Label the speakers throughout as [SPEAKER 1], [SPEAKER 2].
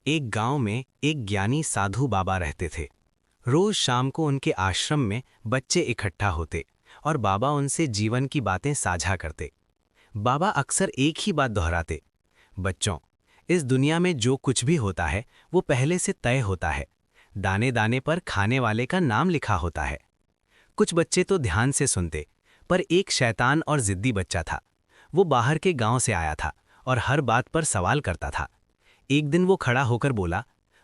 [SPEAKER 1] एक गांव में एक ज्ञानी साधु बाबा रहते थे। रोज शाम को उनके आश्रम में बच्चे इकट्ठा होते और बाबा उनसे जीवन की बातें साझा करते। बाबा अक्सर एक ही बात दोहराते, बच्चों, इस दुनिया में जो कुछ भी होता है वो पहले से तय होता है। दाने दाने पर खाने वाले का नाम लिखा होता है। कुछ बच्चे तो ध्यान से सुनते, पर एक शैतान और जिद्दी बच्चा था। वो बाहर के गांव से आया था और हर बात पर सवाल करता था। एक दिन वो खड़ा होकर बोला,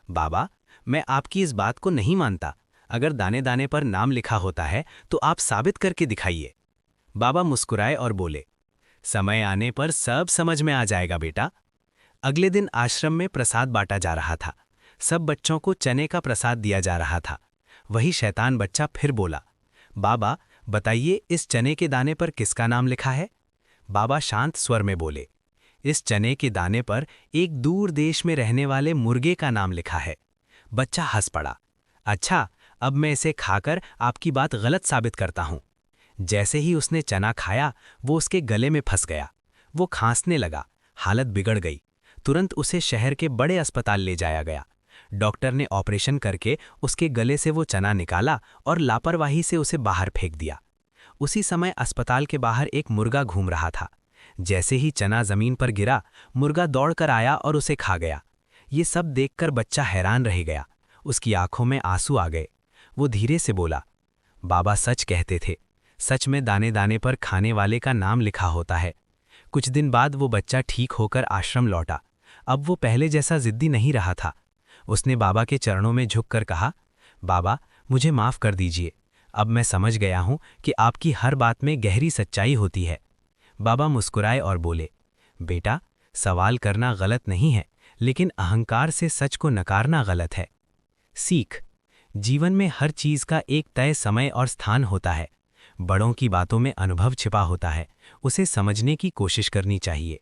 [SPEAKER 1] बाबा, मैं आपकी इस बात को नहीं मानता। अगर दाने दाने पर नाम लिखा होता है तो आप साबित करके दिखाइए। बाबा मुस्कुराए और बोले, समय आने पर सब समझ में आ जाएगा बेटा। अगले दिन आश्रम में प्रसाद बांटा जा रहा था। सब बच्चों को चने का प्रसाद दिया जा रहा था। वही शैतान बच्चा फिर बोला, बाबा, बताइए इस चने के दाने पर किसका नाम लिखा है? बाबा शांत स्वर में बोले, इस चने के दाने पर एक दूर देश में रहने वाले मुर्गे का नाम लिखा है। बच्चा हंस पड़ा। अच्छा, अब मैं इसे खाकर आपकी बात गलत साबित करता हूं। जैसे ही उसने चना खाया, वो उसके गले में फंस गया। वो खांसने लगा, हालत बिगड़ गई। तुरंत उसे शहर के बड़े अस्पताल ले जाया गया। डॉक्टर ने ऑपरेशन करके उसके गले से वो चना निकाला और लापरवाही से उसे बाहर फेंक दिया। उसी समय अस्पताल के बाहर एक मुर्गा घूम रहा था। जैसे ही चना जमीन पर गिरा, मुर्गा दौड़कर आया और उसे खा गया। ये सब देखकर बच्चा हैरान रह गया। उसकी आंखों में आंसू आ गए। वो धीरे से बोला, बाबा सच कहते थे, सच में दाने दाने पर खाने वाले का नाम लिखा होता है। कुछ दिन बाद वो बच्चा ठीक होकर आश्रम लौटा। अब वो पहले जैसा जिद्दी नहीं रहा था। उसने बाबा के चरणों में झुककर कहा, बाबा, मुझे माफ़ कर दीजिए। अब मैं समझ गया हूं कि आपकी हर बात में गहरी सच्चाई होती है। बाबा मुस्कुराए और बोले, बेटा, सवाल करना गलत नहीं है, लेकिन अहंकार से सच को नकारना गलत है। सीख, जीवन में हर चीज का एक तय समय और स्थान होता है। बड़ों की बातों में अनुभव छिपा होता है, उसे समझने की कोशिश करनी चाहिए।